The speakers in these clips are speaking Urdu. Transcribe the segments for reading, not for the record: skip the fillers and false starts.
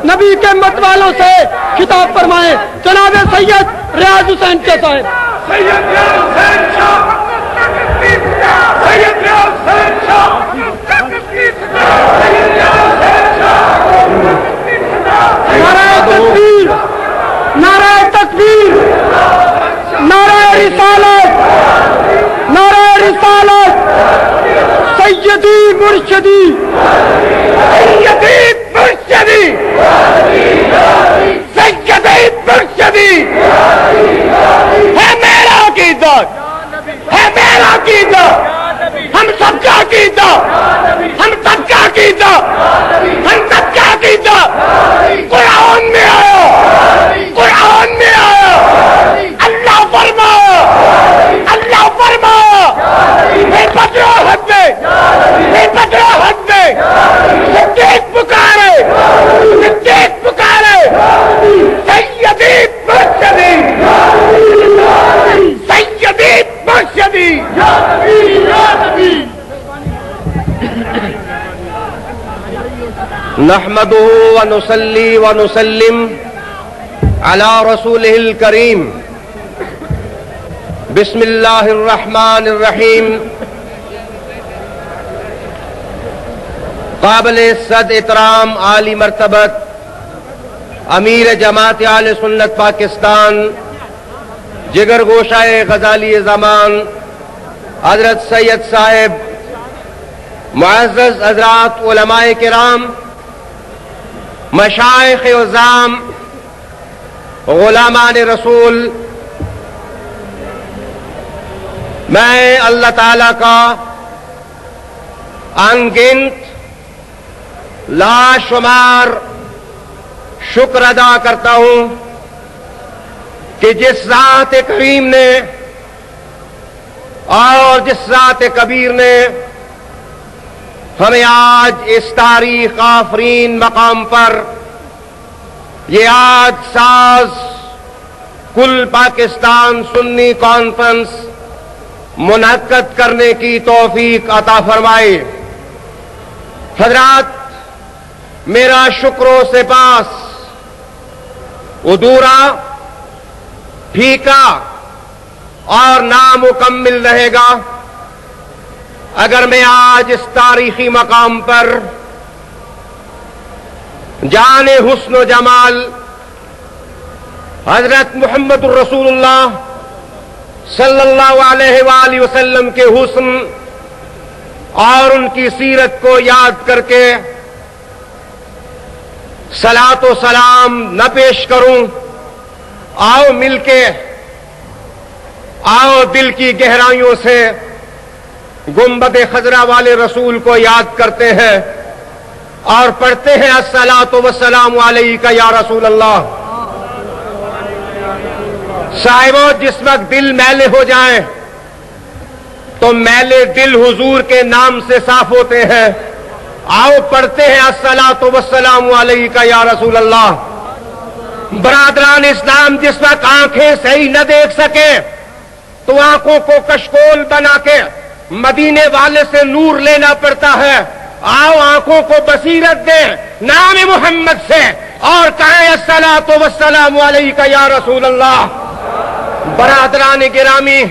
نبی کے مت والوں سے خطاب فرمائیں جناب سید ریاض حسین کے صاحب. سید ریاض حسین شاہ، سید ریاض حسین شاہ، نعرہ تکبیر، نعرہ تکبیر، نعرہ رسالت، نعرہ رسالت. سیدی مرشدی، سیدی مرشدی، سیدی مرشدی. ہے میرا عقیدہ، ہے میرا عقیدہ، ہم سب کا عقیدہ، ہم سب کا عقیدہ، ہم سب کا عقیدہ قرآن میں آیا، قرآن میں آیا. اللہ فرمایا، اللہ فرمایا بدرو حد میں، بدرو حد میں صدیق پکارے، صدیق پکارے. سیدی مرشدی، سیدی مرشدی. نحمده ونصلي ونسلم على رسوله الكريم. بسم الله الرحمن الرحيم. قابل صد احترام عالی مرتبت امیر جماعت اہل سنت پاکستان جگر گوشہ غزالی زمان حضرت سید صاحب، معزز حضرات علماء کرام، مشائخ عظام، غلامان رسول، میں اللہ تعالی کا انگنت لا شمار شکر ادا کرتا ہوں کہ جس ذات کریم نے اور جس ذات کبیر نے ہمیں آج اس تاریخ آفرین مقام پر یہ آج ساز کل پاکستان سنی کانفرنس منعقد کرنے کی توفیق عطا فرمائے. حضرات، میرا شکر و سپاس ادھورا، پھیکا اور نامکمل رہے گا اگر میں آج اس تاریخی مقام پر جان حسن و جمال حضرت محمد الرسول اللہ صلی اللہ علیہ وآلہ وسلم کے حسن اور ان کی سیرت کو یاد کر کے صلاۃ و سلام نہ پیش کروں. آؤ مل کے، آؤ دل کی گہرائیوں سے گنبد خضرا والے رسول کو یاد کرتے ہیں اور پڑھتے ہیں الصلاۃ والسلام علیک یا رسول اللہ. صاحبوں، جس وقت دل میلے ہو جائیں تو میلے دل حضور کے نام سے صاف ہوتے ہیں. آؤ پڑھتے ہیں الصلاۃ والسلام علیک یا رسول اللہ. برادران اسلام، جس وقت آنکھیں صحیح نہ دیکھ سکے تو آنکھوں کو کشکول بنا کے مدینے والے سے نور لینا پڑتا ہے. آؤ آنکھوں کو بصیرت دیں نام محمد سے اور کہیں الصلاۃ والسلام علیک یا رسول اللہ. برادران گرامی،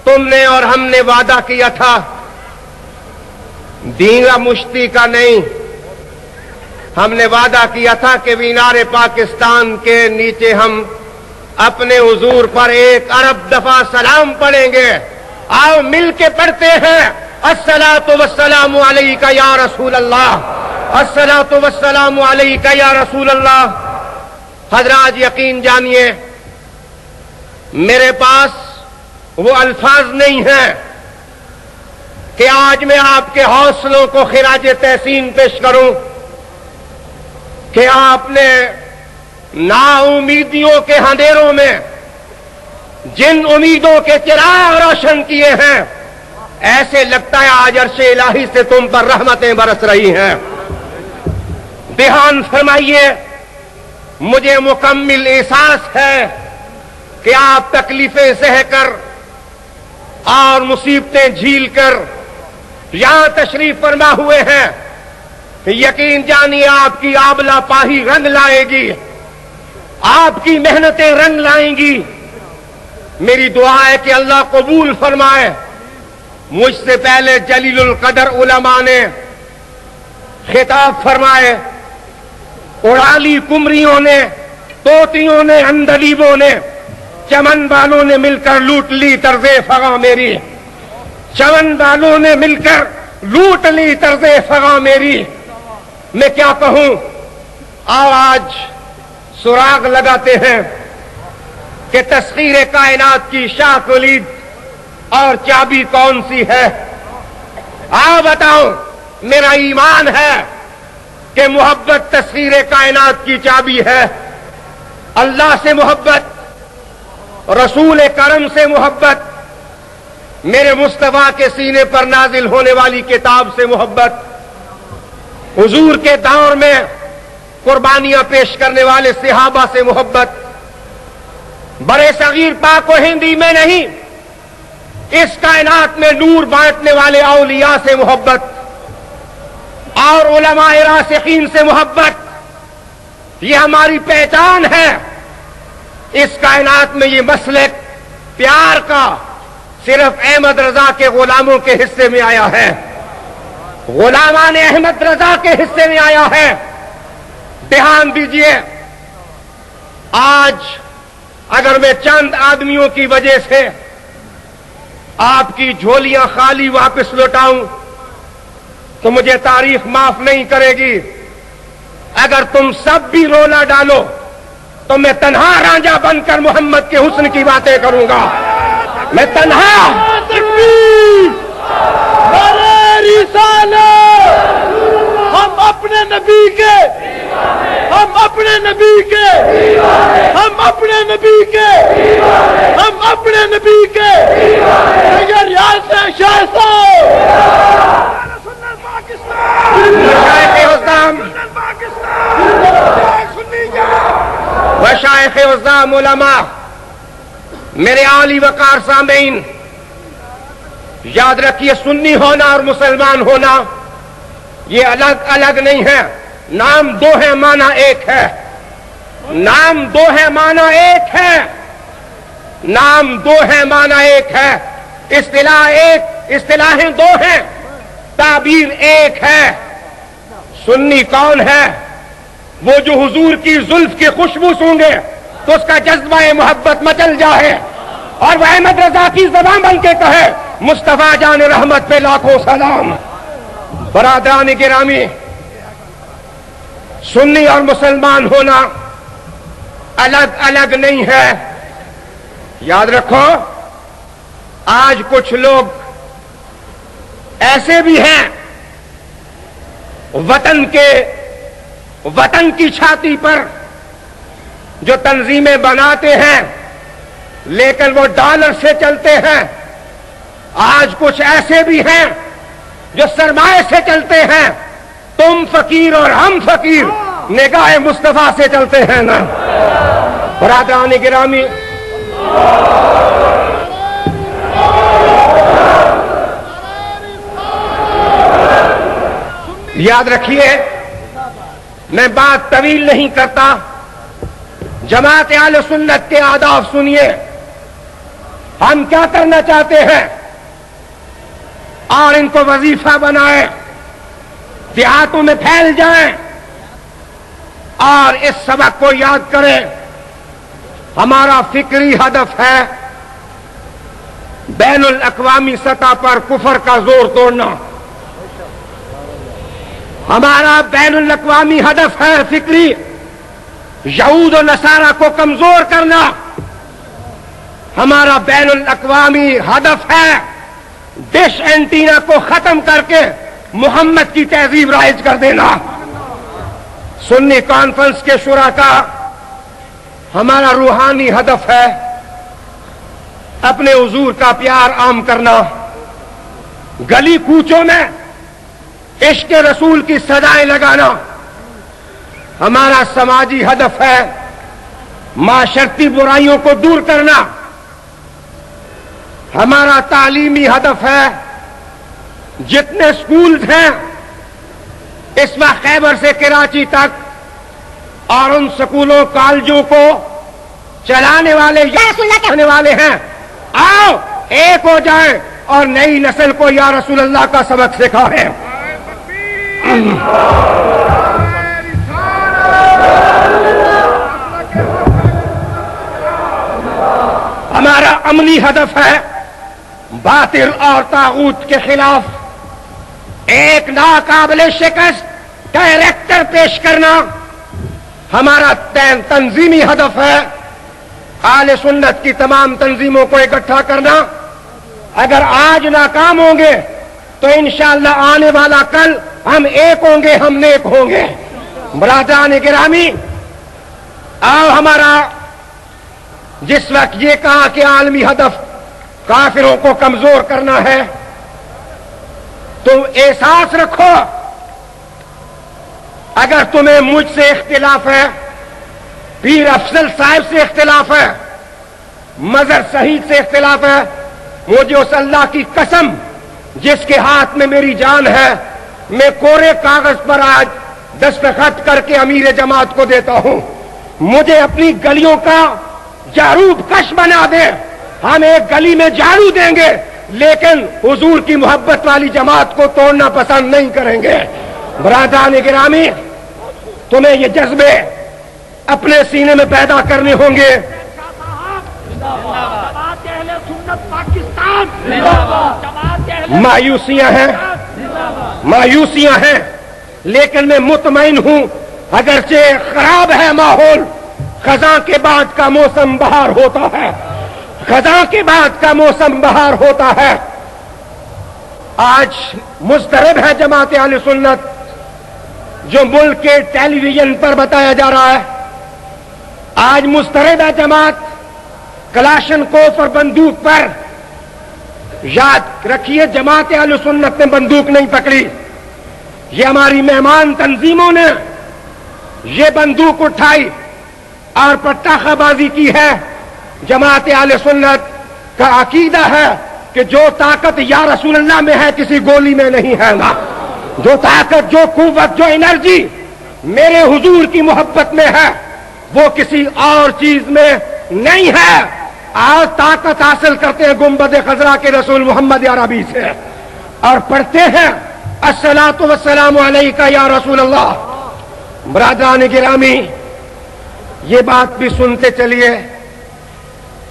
تم نے اور ہم نے وعدہ کیا تھا، دینگا مشتی کا نہیں، ہم نے وعدہ کیا تھا کہ مینار پاکستان کے نیچے ہم اپنے حضور پر 1 ارب دفعہ سلام پڑھیں گے. آؤ مل کے پڑھتے ہیں الصلاۃ والسلام علیک یا رسول اللہ، الصلاۃ والسلام علیک یا رسول اللہ. حضرات، یقین جانیے میرے پاس وہ الفاظ نہیں ہیں کہ آج میں آپ کے حوصلوں کو خراج تحسین پیش کروں کہ آپ نے نا امیدیوں کے اندھیروں میں جن امیدوں کے چراغ روشن کیے ہیں، ایسے لگتا ہے آج عرش الہی سے تم پر رحمتیں برس رہی ہیں. دھیان فرمائیے، مجھے مکمل احساس ہے کہ آپ تکلیفیں سہ کر اور مصیبتیں جھیل کر یہاں تشریف فرما ہوئے ہیں. یقین جانیے آپ کی آبلہ پاہی رنگ لائے گی، آپ کی محنتیں رنگ لائیں گی۔ میری دعا ہے کہ اللہ قبول فرمائے۔ مجھ سے پہلے جلیل القدر علماء نے خطاب فرمائے، اڑا لی کمریوں نے، طوطیوں نے، عندلیبوں نے، چمن بالوں نے مل کر لوٹ لی طرز فغاں میری، چمن بالوں نے مل کر لوٹ لی طرز فغاں میری۔ میں کیا کہوں، آج سراغ لگاتے ہیں کہ تسخیر کائنات کی شاہ کلید اور چابی کون سی ہے؟ بتاؤ، میرا ایمان ہے کہ محبت تسخیر کائنات کی چابی ہے۔ اللہ سے محبت، رسول کرم سے محبت، میرے مصطفیٰ کے سینے پر نازل ہونے والی کتاب سے محبت، حضور کے دور میں قربانیاں پیش کرنے والے صحابہ سے محبت، بڑے صغیر پاک و ہندی میں نہیں، اس کائنات میں نور بانٹنے والے اولیاء سے محبت اور علماء راسخین سے محبت، یہ ہماری پہچان ہے۔ اس کائنات میں یہ مسلک پیار کا صرف احمد رضا کے غلاموں کے حصے میں آیا ہے، غلامان احمد رضا کے حصے میں آیا ہے۔ دھیان دیجئے، آج اگر میں چند آدمیوں کی وجہ سے آپ کی جھولیاں خالی واپس لوٹاؤں تو مجھے تاریخ معاف نہیں کرے گی۔ اگر تم سب بھی رولا ڈالو تو میں تنہا رانجھا بن کر محمد کے حسن کی باتیں کروں گا۔ میں تنہا ہم اپنے نبی کے، ہم اپنے نبی کے، ہم اپنے نبی کے، ہم اپنے نبی کے، یہ ریاض شاہ مشائخ عظام علماء، میرے عالی وقار سامعین، یاد رکھیے، سنی ہونا اور مسلمان ہونا یہ الگ الگ نہیں ہے، نام دو ہے معنی ایک ہے، نام دو ہے معنی ایک ہے، نام دو ہے معنی ایک ہے، اصطلاح ایک، اصطلاحیں دو ہیں، تعبیر ایک ہے۔ سنی کون ہے؟ وہ جو حضور کی زلف کی خوشبو سونگے تو اس کا جذبہ محبت مچل جائے اور وہ احمد رضا کی زبان بن کے کہے مصطفیٰ جان رحمت پہ لاکھوں سلام۔ برادران گرامی، سنی اور مسلمان ہونا الگ الگ نہیں ہے۔ یاد رکھو، آج کچھ لوگ ایسے بھی ہیں وطن کی چھاتی پر جو تنظیمیں بناتے ہیں لیکن وہ ڈالر سے چلتے ہیں۔ آج کچھ ایسے بھی ہیں جو سرمایہ سے چلتے ہیں۔ تم فقیر اور ہم فقیر نگاہ مصطفیٰ سے چلتے ہیں نا۔ برادران گرامی، یاد رکھیے، میں بات طویل نہیں کرتا، جماعت اہل سنت کے آداب سنیے، ہم کیا کرنا چاہتے ہیں اور ان کو وظیفہ بنائیں، دیہاتوں میں پھیل جائیں اور اس سبق کو یاد کریں۔ ہمارا فکری ہدف ہے بین الاقوامی سطح پر کفر کا زور توڑنا۔ ہمارا بین الاقوامی ہدف ہے فکری یہود و نصارہ کو کمزور کرنا۔ ہمارا بین الاقوامی ہدف ہے ڈش اینٹینا کو ختم کر کے محمد کی تہذیب رائج کر دینا۔ سنی کانفرنس کے شرکاء، ہمارا روحانی ہدف ہے اپنے حضور کا پیار عام کرنا، گلی کوچوں میں عشق رسول کی صدائیں لگانا۔ ہمارا سماجی ہدف ہے معاشرتی برائیوں کو دور کرنا۔ ہمارا تعلیمی ہدف ہے جتنے سکولز ہیں اس وقت خیبر سے کراچی تک اور ان سکولوں کالجوں کو چلانے والے ہونے والے ہیں. آؤ ایک ہو جائیں اور نئی نسل کو یا رسول اللہ کا سبق سکھائیں. ہمارا عملی ہدف ہے باطل اور طاغوت کے خلاف ایک ناقابل شکست ڈائریکٹر پیش کرنا. ہمارا تنظیمی ہدف ہے اہل سنت کی تمام تنظیموں کو اکٹھا کرنا. اگر آج ناکام ہوں گے تو انشاءاللہ آنے والا کل ہم ایک ہوں گے, ہم نیک ہوں گے. برادران گرامی, آؤ ہمارا جس وقت یہ کہا کہ عالمی ہدف کافروں کو کمزور کرنا ہے, تو احساس رکھو اگر تمہیں مجھ سے اختلاف ہے, پیر افضل صاحب سے اختلاف ہے, مظہر شہید سے اختلاف ہے, مجھے اس اللہ کی قسم جس کے ہاتھ میں میری جان ہے, میں کورے کاغذ پر آج دستخط کر کے امیر جماعت کو دیتا ہوں. مجھے اپنی گلیوں کا جاروب کش بنا دے, ہم ایک گلی میں جھاڑو دیں گے, لیکن حضور کی محبت والی جماعت کو توڑنا پسند نہیں کریں گے. برادران گرامی, تمہیں یہ جذبے اپنے سینے میں پیدا کرنے ہوں گے. مایوسیاں ہیں, لیکن میں مطمئن ہوں اگرچہ خراب ہے ماحول, خزاں کے بعد کا موسم بہار ہوتا ہے. خزاں کے بعد کا موسم بہار ہوتا ہے. آج مضطرب ہے جماعت اہل سنت, جو ملک کے ٹیلی ویژن پر بتایا جا رہا ہے. آج مضطرب ہے جماعت کلاشن کوف اور بندوق پر. یاد رکھیے جماعت اہل سنت نے بندوق نہیں پکڑی, یہ ہماری مہمان تنظیموں نے یہ بندوق اٹھائی اور پٹاخہ بازی کی ہے. جماعت اہل سنت کا عقیدہ ہے کہ جو طاقت یا رسول اللہ میں ہے کسی گولی میں نہیں ہے نا. جو طاقت, جو قوت, جو انرجی میرے حضور کی محبت میں ہے وہ کسی اور چیز میں نہیں ہے. آج طاقت حاصل کرتے ہیں گنبد خضرا کے رسول محمد عربی سے اور پڑھتے ہیں الصلاۃ والسلام علیک یا رسول اللہ. برادران گرامی, یہ بات بھی سنتے چلیے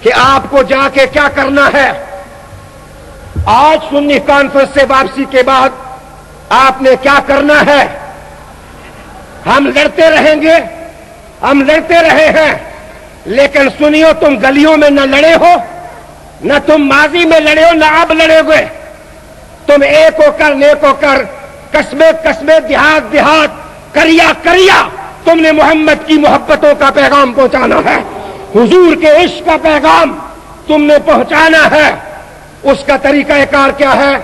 کہ آپ کو جا کے کیا کرنا ہے. آج سنی کانفرنس سے واپسی کے بعد آپ نے کیا کرنا ہے. ہم لڑتے رہیں گے, ہم لڑتے رہے ہیں, لیکن سنیو تم گلیوں میں نہ لڑے ہو, نہ تم ماضی میں لڑے ہو, نہ اب لڑے ہوئے. تم ایک ہو کر, نیک ہو کر, قصبے قصبے, دیہات دیہات, کریا کریا تم نے محمد کی محبتوں کا پیغام پہنچانا ہے. حضور کے عشق کا پیغام تم نے پہنچانا ہے. اس کا طریقہ کار کیا ہے؟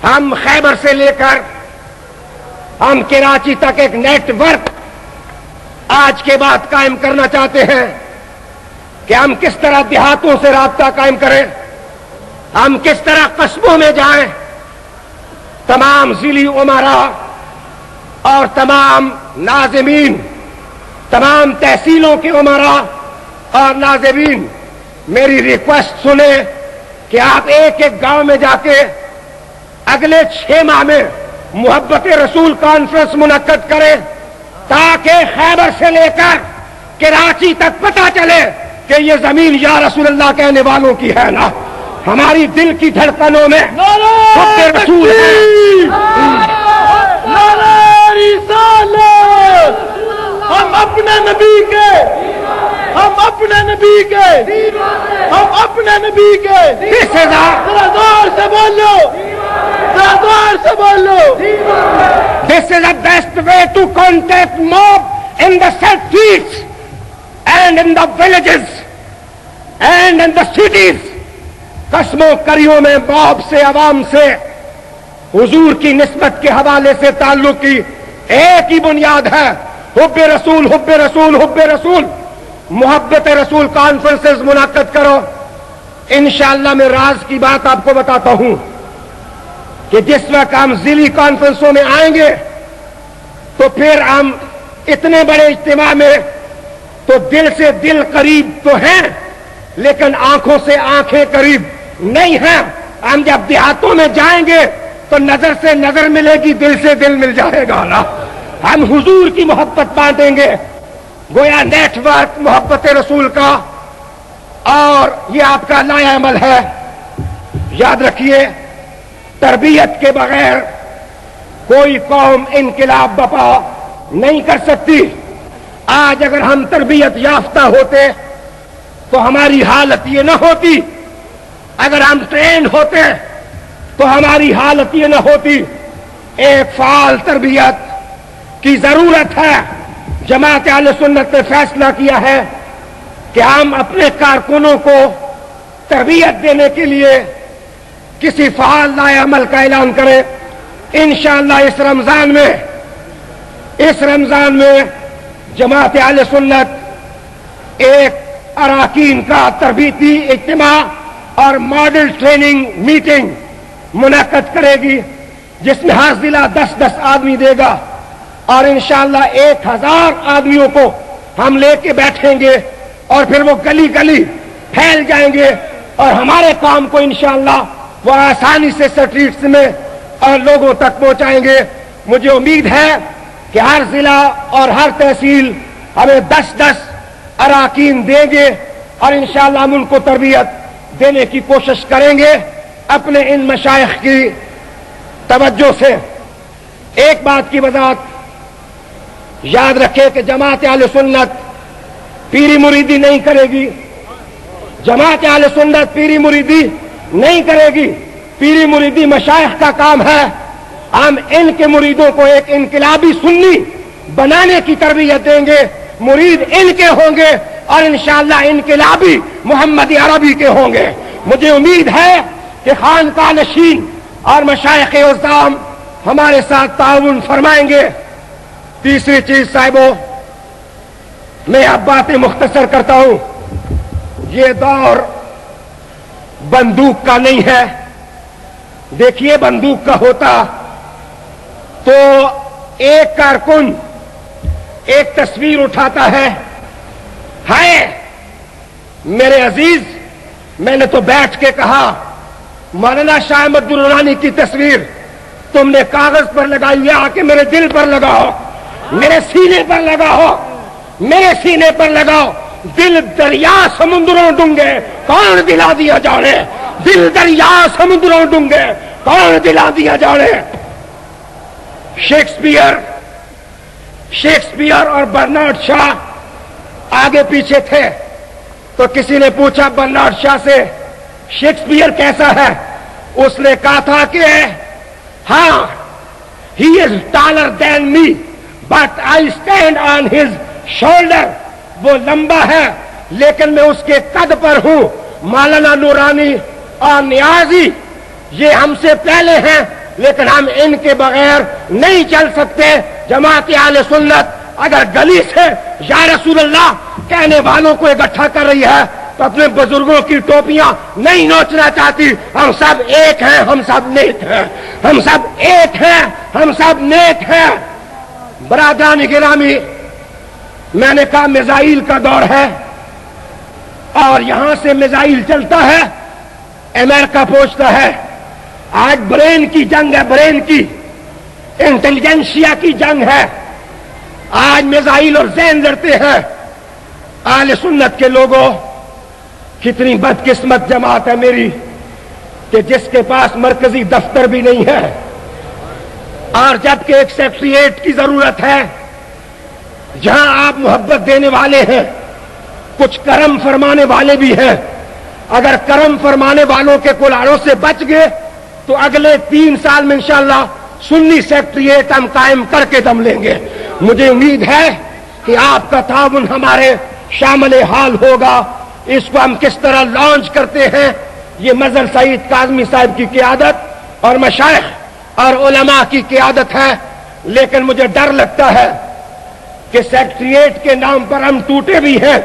ہم خیبر سے لے کر ہم کراچی تک ایک نیٹ ورک آج کے بعد قائم کرنا چاہتے ہیں کہ ہم کس طرح دیہاتوں سے رابطہ قائم کریں, ہم کس طرح قصبوں میں جائیں. تمام ضلعی امراء اور تمام ناظمین, تمام تحصیلوں کے امراء اور ناظمین, میری ریکویسٹ سنیں کہ آپ ایک ایک گاؤں میں جا کے اگلے 6 ماہ میں محبت رسول کانفرنس منعقد کریں, تاکہ خیبر سے لے کر کراچی تک پتہ چلے کہ یہ زمین یا رسول اللہ کہنے والوں کی ہے نا. ہماری دل کی دھڑکنوں میں محبت رسول ہے. ہم اپنے نبی کے, ہم اپنے نبی کے, ہم اپنے نبی کے. ذرا زور سے بولو, ذرا زور سے بولو. This is the best way to contact mob in the streets and in the villages and in the cities. قصبوں کریوں میں موب سے, عوام سے حضور کی نسبت کے حوالے سے تعلق کی ایک ہی بنیاد ہے, حب رسول, حب رسول, حب رسول. محبت رسول کانفرنسز منعقد کرو. انشاءاللہ میں راز کی بات آپ کو بتاتا ہوں کہ جس وقت ہم ضلعی کانفرنسوں میں آئیں گے تو پھر ہم اتنے بڑے اجتماع میں تو دل سے دل قریب تو ہیں لیکن آنکھوں سے آنکھیں قریب نہیں ہیں. ہم جب دیہاتوں میں جائیں گے تو نظر سے نظر ملے گی, دل سے دل مل جائے گا نا. ہم حضور کی محبت بانٹیں گے, گویا نیٹ ورک محبت رسول کا, اور یہ آپ کا نیا عمل ہے. یاد رکھیے, تربیت کے بغیر کوئی قوم انقلاب بپا نہیں کر سکتی. آج اگر ہم تربیت یافتہ ہوتے تو ہماری حالت یہ نہ ہوتی, اگر ہم ٹرینڈ ہوتے تو ہماری حالت یہ نہ ہوتی. ایک فعال تربیت کی ضرورت ہے. جماعت اہل سنت نے فیصلہ کیا ہے کہ ہم اپنے کارکنوں کو تربیت دینے کے لیے کسی فعال نئے عمل کا اعلان کریں. انشاءاللہ اس رمضان میں جماعت اہل سنت ایک اراکین کا تربیتی اجتماع اور ماڈل ٹریننگ میٹنگ منعقد کرے گی, جس میں ہر ضلع 10-10 آدمی دے گا, اور انشاءاللہ 1000 آدمیوں کو ہم لے کے بیٹھیں گے اور پھر وہ گلی گلی پھیل جائیں گے اور ہمارے کام کو انشاءاللہ وہ آسانی سے اسٹریٹس میں اور لوگوں تک پہنچائیں گے. مجھے امید ہے کہ ہر ضلع اور ہر تحصیل ہمیں 10-10 اراکین دیں گے اور انشاءاللہ ہم ان کو تربیت دینے کی کوشش کریں گے اپنے ان مشائخ کی توجہ سے. ایک بات کی وضاحت یاد رکھے کہ جماعت اہل سنت پیری مریدی نہیں کرے گی. جماعت اہل سنت پیری مریدی نہیں کرے گی. پیری مریدی مشائخ کا کام ہے. ہم ان کے مریدوں کو ایک انقلابی سنی بنانے کی تربیت دیں گے. مرید ان کے ہوں گے اور انشاءاللہ انقلابی محمدی عربی کے ہوں گے. مجھے امید ہے کہ خانقاہ نشین اور مشائخ عظام ہمارے ساتھ تعاون فرمائیں گے. تیسری چیز صاحبوں, میں اب باتیں مختصر کرتا ہوں. یہ دور بندوق کا نہیں ہے. دیکھیے, بندوق کا ہوتا تو ایک کارکن ایک تصویر اٹھاتا ہے میرے عزیز, میں نے تو بیٹھ کے کہا مولانا شاہ احمد درانی کی تصویر تم نے کاغذ پر لگائی ہے, آ کے میرے دل پر لگاؤ, میرے سینے پر لگاؤ, میرے سینے پر لگاؤ. دل دریا سمندروں ڈونگے کون دلا دیا جانے, دل دریا سمندروں ڈونگے کون دلا دیا جانے. شیکسپیئر اور برنارڈ شاہ آگے پیچھے تھے, تو کسی نے پوچھا برنارڈ شاہ سے شیکسپیئر کیسا ہے. اس نے کہا تھا کہ ہاں, he is taller than me but I stand on his shoulder. وہ لمبا ہے لیکن میں اس کے قد پر ہوں. مولانا نورانی اور نیازی یہ ہم سے پہلے ہیں لیکن ہم ان کے بغیر نہیں چل سکتے. جماعت اہل سنت اگر گلی سے یا رسول اللہ کہنے والوں کو اکٹھا کر رہی ہے تو اپنے بزرگوں کی ٹوپیاں نہیں نوچنا چاہتی. ہم سب ایک ہیں, ہم سب نیک ہیں, ہم سب ایک ہیں, ہم سب نیک ہیں. برادران گرامی, میں نے کہا میزائل کا دور ہے اور یہاں سے میزائل چلتا ہے, امریکہ پہنچتا ہے. آج برین کی جنگ ہے, برین کی انٹیلیجنسیا کی جنگ ہے. آج میزائل اور ذہن لڑتے ہیں. اہل سنت کے لوگوں, کتنی بدقسمت جماعت ہے میری کہ جس کے پاس مرکزی دفتر بھی نہیں ہے, اور جبکہ ایک سیکریٹریٹ کی ضرورت ہے جہاں آپ محبت دینے والے ہیں, کچھ کرم فرمانے والے بھی ہیں. اگر کرم فرمانے والوں کے کلاڑوں سے بچ گئے تو اگلے 3 سال میں انشاءاللہ سنی سیکریٹریٹ ہم قائم کر کے دم لیں گے. مجھے امید ہے کہ آپ کا تعاون ہمارے شامل حال ہوگا. اس کو ہم کس طرح لانچ کرتے ہیں یہ مظہر سعید کاظمی صاحب کی قیادت اور مشائخ اور علماء کی قیادت ہے. لیکن مجھے ڈر لگتا ہے کہ سیکریٹریٹ کے نام پر ہم ٹوٹے بھی ہیں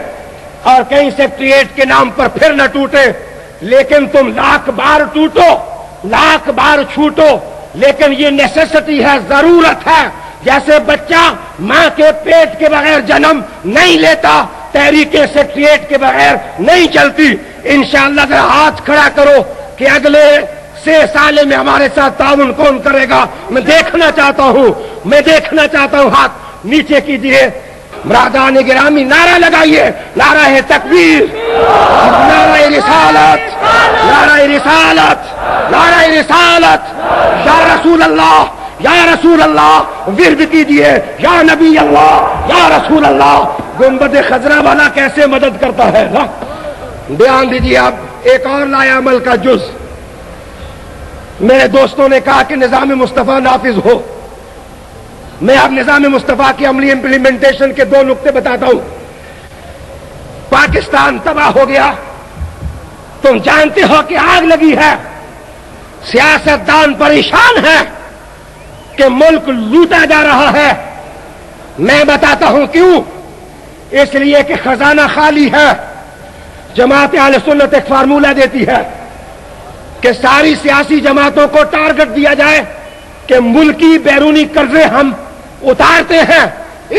اور کہیں سیکریٹریٹ کے نام پر پھر نہ ٹوٹے. لیکن تم 1,00,000 بار ٹوٹو, 1,00,000 بار چھوٹو, لیکن یہ نیسیسٹی ہے, ضرورت ہے. جیسے بچہ ماں کے پیٹ کے بغیر جنم نہیں لیتا، تحریک سیکریٹ کے بغیر نہیں چلتی۔ انشاءاللہ ذرا ہاتھ کھڑا کرو کہ اگلے 6 سال میں ہمارے ساتھ تعاون کون کرے گا؟ میں دیکھنا چاہتا ہوں، ہاتھ نیچے کیجئے۔ برادران گرامی نعرہ لگائیے، نعرہ تکبیر، نعرہ رسالت، نعرہ رسالت، نعرہ رسالت، یا رسول اللہ، یا رسول اللہ، ورد کیجئے، یا نبی اللہ، یا رسول اللہ۔ گنبد خضرا والا کیسے مدد کرتا ہے نا؟ بیان دیجئے۔ اب ایک اور لایا عمل کا جز، میرے دوستوں نے کہا کہ نظام مصطفیٰ نافذ ہو، میں اب نظام مصطفیٰ کی عملی امپلیمنٹیشن کے 2 نقطے بتاتا ہوں۔ پاکستان تباہ ہو گیا، تم جانتے ہو کہ آگ لگی ہے، سیاستدان پریشان ہے کہ ملک لوٹا جا رہا ہے۔ میں بتاتا ہوں کیوں، اس لیے کہ خزانہ خالی ہے۔ جماعت اہل سنت ایک فارمولہ دیتی ہے کہ ساری سیاسی جماعتوں کو ٹارگٹ دیا جائے کہ ملکی بیرونی قرضے ہم اتارتے ہیں،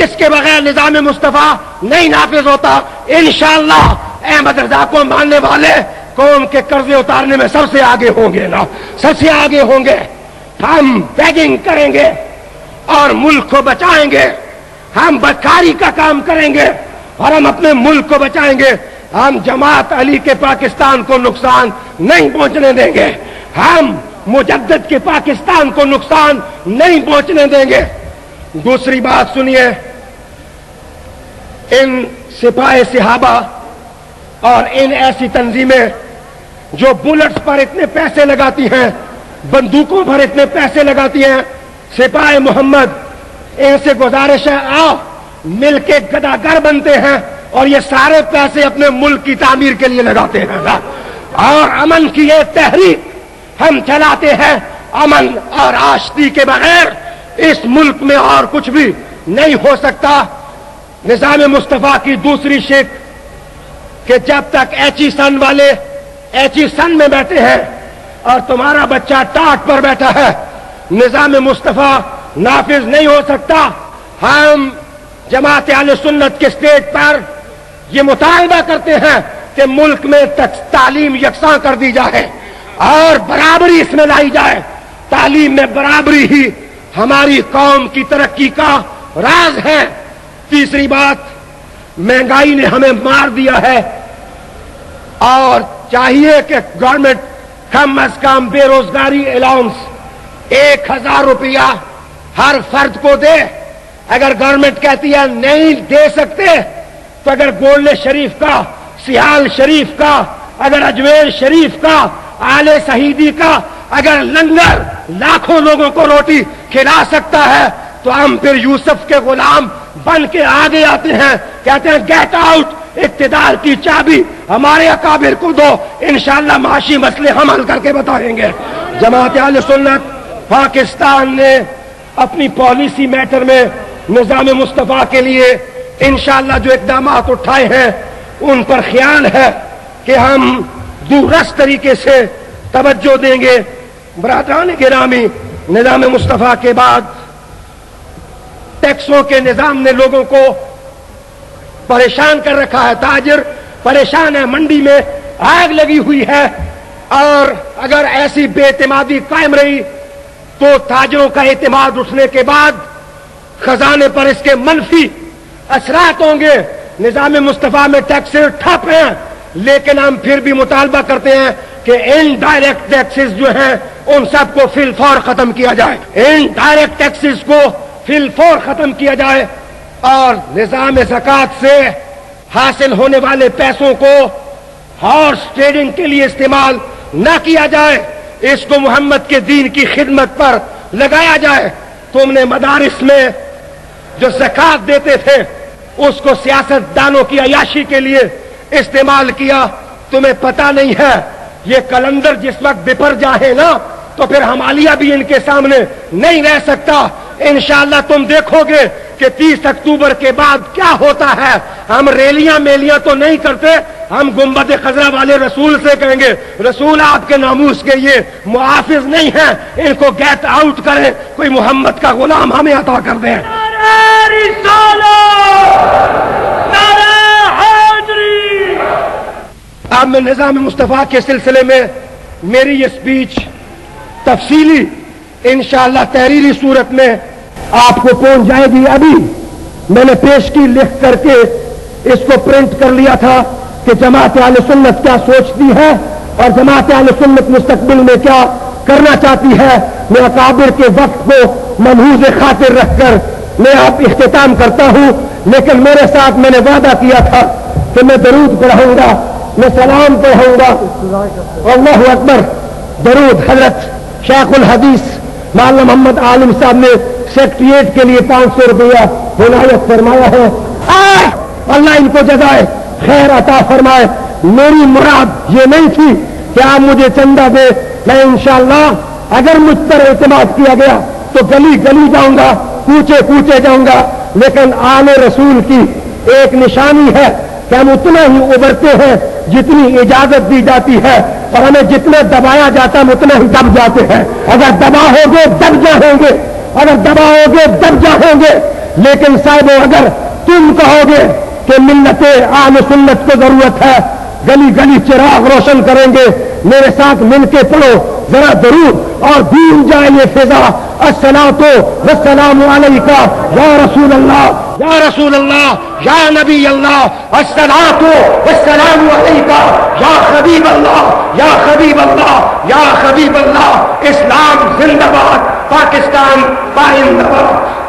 اس کے بغیر نظام مصطفیٰ نہیں نافذ ہوتا۔ انشاءاللہ احمد رضا کو ماننے والے قوم کے قرضے اتارنے میں سب سے آگے ہوں گے نا، سب سے آگے ہوں گے۔ ہم بیگنگ کریں گے اور ملک کو بچائیں گے، ہم بدکاری کا کام کریں گے اور ہم اپنے ملک کو بچائیں گے۔ ہم جماعت علی کے پاکستان کو نقصان نہیں پہنچنے دیں گے، ہم مجدد کے پاکستان کو نقصان نہیں پہنچنے دیں گے۔ دوسری بات سنیے، ان سپاہ صحابہ اور ان ایسی تنظیمیں جو بلٹس پر اتنے پیسے لگاتی ہیں، بندوقوں پر اتنے پیسے لگاتی ہیں، سپاہ محمد ان سے گزارش ہے آؤ مل کے گداگر بنتے ہیں اور یہ سارے پیسے اپنے ملک کی تعمیر کے لیے لگاتے ہیں، اور امن کی یہ تحریک ہم چلاتے ہیں۔ امن اور آشتی کے بغیر اس ملک میں اور کچھ بھی نہیں ہو سکتا۔ نظام مصطفیٰ کی دوسری شک کہ جب تک ایچی سن والے ایچی سن میں بیٹھے ہیں اور تمہارا بچہ ٹاٹ پر بیٹھا ہے، نظام مصطفیٰ نافذ نہیں ہو سکتا۔ ہم جماعت اہل سنت کے اسٹیج پر یہ مطالبہ کرتے ہیں کہ ملک میں تعلیم یکساں کر دی جائے اور برابری اس میں لائی جائے۔ تعلیم میں برابری ہی ہماری قوم کی ترقی کا راز ہے۔ تیسری بات، مہنگائی نے ہمیں مار دیا ہے اور چاہیے کہ گورنمنٹ کم از کم بے روزگاری الاؤنس 1000 روپیہ ہر فرد کو دے۔ اگر گورنمنٹ کہتی ہے نہیں دے سکتے تو اگر گولڈ شریف کا، سیال شریف کا، اگر اجمیر شریف کا، آل شہیدی کا اگر لنگر لاکھوں لوگوں کو روٹی کھلا سکتا ہے تو ہم پھر یوسف کے غلام بن کے آگے آتے ہیں، کہتے ہیں گیٹ آؤٹ، اقتدار کی چابی ہمارے اکابر کو دو، انشاءاللہ معاشی مسئلے ہم حل کر کے بتائیں گے۔ جماعت اہل سنت پاکستان نے اپنی پالیسی میٹر میں نظام مصطفیٰ کے لیے انشاءاللہ جو اقدامات اٹھائے ہیں ان پر خیال ہے کہ ہم دورست طریقے سے توجہ دیں گے۔ برادران گرامی، نظام مصطفیٰ کے بعد ٹیکسوں کے نظام نے لوگوں کو پریشان کر رکھا ہے، تاجر پریشان ہے، منڈی میں آگ لگی ہوئی ہے، اور اگر ایسی بے اعتمادی قائم رہی تو تاجروں کا اعتماد اٹھنے کے بعد خزانے پر اس کے منفی اثرات ہوں گے۔ نظام مصطفیٰ میں ٹیکسز ٹھپ ہیں، لیکن ہم پھر بھی مطالبہ کرتے ہیں کہ ان ڈائریکٹ ٹیکسز جو ہیں ان سب کو فی الفور ختم کیا جائے، ان ڈائریکٹ ٹیکسز کو فی الفور ختم کیا جائے، اور نظام زکوٰۃ سے حاصل ہونے والے پیسوں کو ہارس ٹریڈنگ کے لیے استعمال نہ کیا جائے، اس کو محمد کے دین کی خدمت پر لگایا جائے۔ تم نے مدارس میں جو زکوٰۃ دیتے تھے اس کو سیاست دانوں کی عیاشی کے لیے استعمال کیا، تمہیں پتہ نہیں ہے یہ کلندر جس وقت بپر جائے نا تو پھر ہمالیہ بھی ان کے سامنے نہیں رہ سکتا۔ انشاءاللہ تم دیکھو گے کہ کہ 30 اکتوبر کے بعد کیا ہوتا ہے. ہم ریلیاں میلیاں تو نہیں کرتے, ہم گنبد خضرا والے رسول سے کہیں گے رسول آپ کے ناموس کے یہ محافظ نہیں ہیں, ان کو گیٹ آؤٹ کریں, کوئی محمد کا غلام ہمیں عطا کر دیں. اب میں نظام مصطفیٰ کے سلسلے میں میری یہ سپیچ تفصیلی انشاءاللہ تحریری صورت میں آپ کو پہنچ جائے گی. ابھی میں نے پیش کی لکھ کر کے اس کو پرنٹ کر لیا تھا کہ جماعت اہل سنت کیا سوچتی ہے اور جماعت اہل سنت مستقبل میں کیا کرنا چاہتی ہے. میں اکابر کے وقت کو منحوظ خاطر رکھ کر میں اب اختتام کرتا ہوں, لیکن میرے ساتھ میں نے وعدہ کیا تھا کہ میں درود پڑھوں گا, میں سلام پڑھوں گا. اللہ اکبر. درود حضرت شیخ الحدیث مولانا محمد عالم صاحب نے سیکریٹریٹ کے لیے 500 روپیہ عنایت فرمایا ہے. اللہ ان کو جزائے خیر عطا فرمائے. میری مراد یہ نہیں تھی کہ آپ مجھے چندہ دے, میں انشاءاللہ اگر مجھ پر اعتماد کیا گیا تو گلی گلی جاؤں گا, کوچے کوچے جاؤں گا, لیکن آل رسول کی ایک نشانی ہے کہ ہم اتنا ہی ابھرتے ہیں جتنی اجازت دی جاتی ہے, اور ہمیں جتنا دبایا جاتا ہے اتنا ہی دب جاتے ہیں. اگر دباؤ گے دب جائیں گے, اگر دباؤ گے دب جائیں گے. لیکن صاحبو اگر تم کہو گے کہ ملت اہل سنت کو ضرورت ہے, گلی گلی چراغ روشن کریں گے, میرے ساتھ مل کے پڑھو ذرا درود اور دین جائے یہ فضا. الصلاۃ والسلام علیکہ یا رسول اللہ, یا رسول اللہ, یا نبی اللہ. الصلاۃ والسلام علیکہ یا حبیب اللہ, یا حبیب اللہ, یا حبیب اللہ. اسلام زندہ باد, پاکستان پائندہ باد.